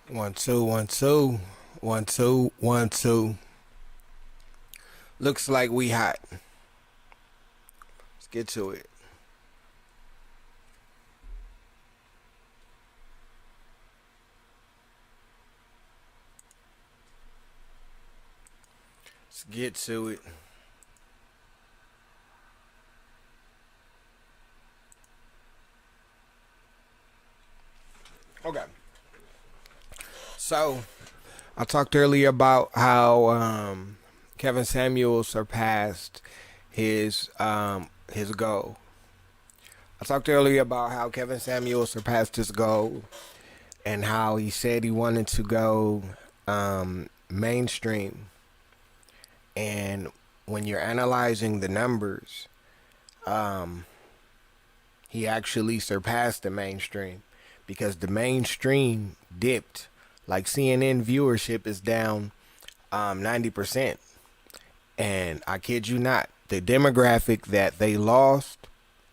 One, two, one, two. One, two, one, two. Looks like we hot. Let's get to it. Let's get to it. Okay. So, I talked earlier about how Kevin Samuel surpassed his goal. I talked earlier about how Kevin Samuel surpassed his goal and how he said he wanted to go mainstream. And when you're analyzing the numbers, um, he actually surpassed the mainstream because the mainstream dipped. Like CNN viewership is down 90%. And I kid you not, the demographic that they lost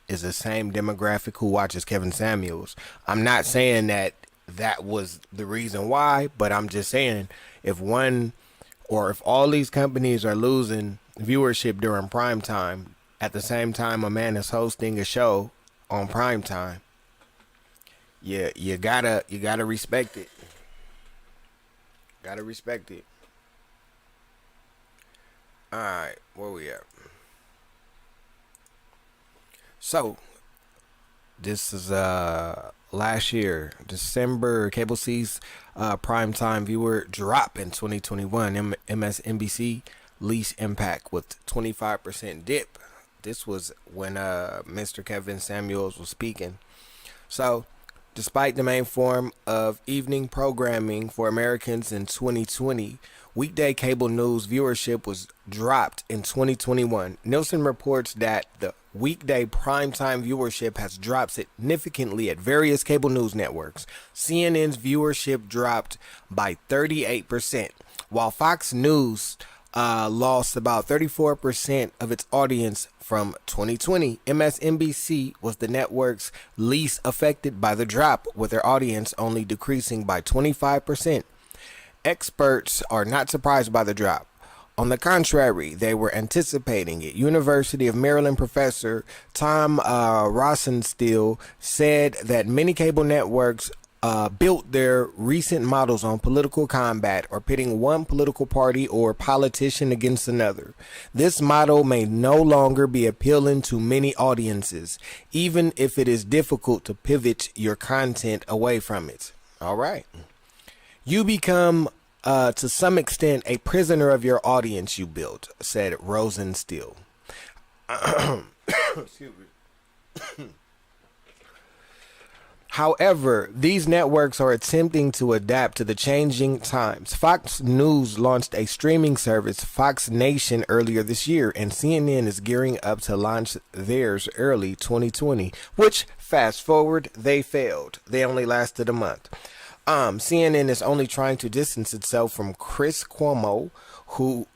is the same demographic who watches Kevin Samuels. I'm not saying that that was the reason why, but I'm just saying if one or if all these companies are losing viewership during prime time at the same time a man is hosting a show on prime time, yeah, you gotta respect it. Gotta respect it. All right, where we at? So this is last year, December. Cable C's primetime viewer drop in 2021. MSNBC least impact with 25% dip. This was when Mr. Kevin Samuels was speaking. So, despite the main form of evening programming for Americans in 2020, weekday cable news viewership was dropped in 2021. Nielsen reports that the weekday primetime viewership has dropped significantly at various cable news networks. CNN's viewership dropped by 38%, while Fox News lost about 34% of its audience from 2020. MSNBC was the network's least affected by the drop, with their audience only decreasing by 25%. Experts are not surprised by the drop. On the contrary, they were anticipating it. University of Maryland professor Tom Rosenstiel said that many cable networks built their recent models on political combat or pitting one political party or politician against another. This model may no longer be appealing to many audiences, even if it is difficult to pivot your content away from it. All right. You become, to some extent, a prisoner of your audience you built, said Rosenstiel. Excuse me. However, these networks are attempting to adapt to the changing times. Fox News launched a streaming service, Fox Nation, earlier this year, and CNN is gearing up to launch theirs early 2020, which, fast forward, they failed. They only lasted a month. CNN is only trying to distance itself from Chris Cuomo, who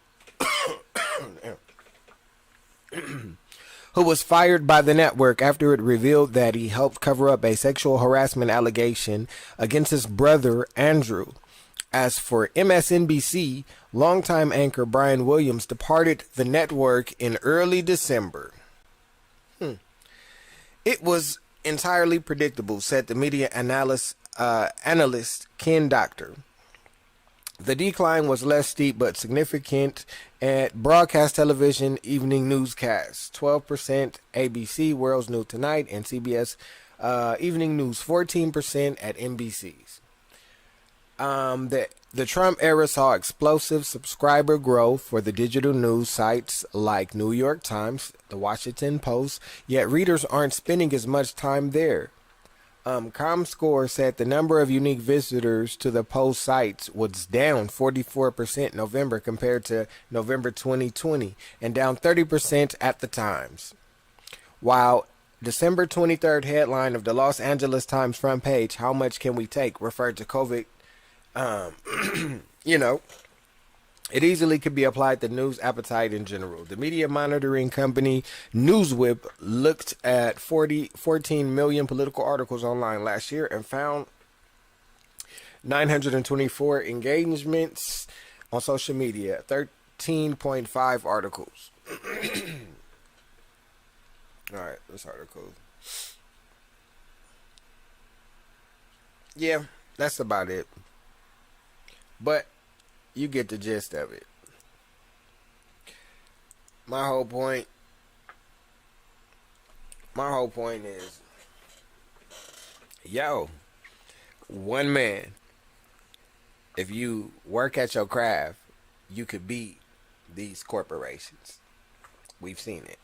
was fired by the network after it revealed that he helped cover up a sexual harassment allegation against his brother, Andrew. As for MSNBC, longtime anchor Brian Williams departed the network in early December. It was entirely predictable, said the media analyst Ken Doctor. The decline was less steep but significant at broadcast television evening newscasts, 12% ABC, World's New Tonight, and CBS evening news, 14% at NBC's. The Trump era saw explosive subscriber growth for the digital news sites like New York Times, the Washington Post, yet readers aren't spending as much time there. ComScore said the number of unique visitors to the Post sites was down 44% November compared to November 2020 and down 30% at the Times. While December 23rd headline of the Los Angeles Times front page, "How much can we take?" referred to COVID, you know, it easily could be applied to news appetite in general. The media monitoring company Newswhip looked at 14 million political articles online last year and found 924 engagements on social media, 13.5 articles. All right, this article. Yeah, that's about it. But you get the gist of it. My whole point, my whole point is, yo, one man, if you work at your craft, you could beat these corporations. We've seen it.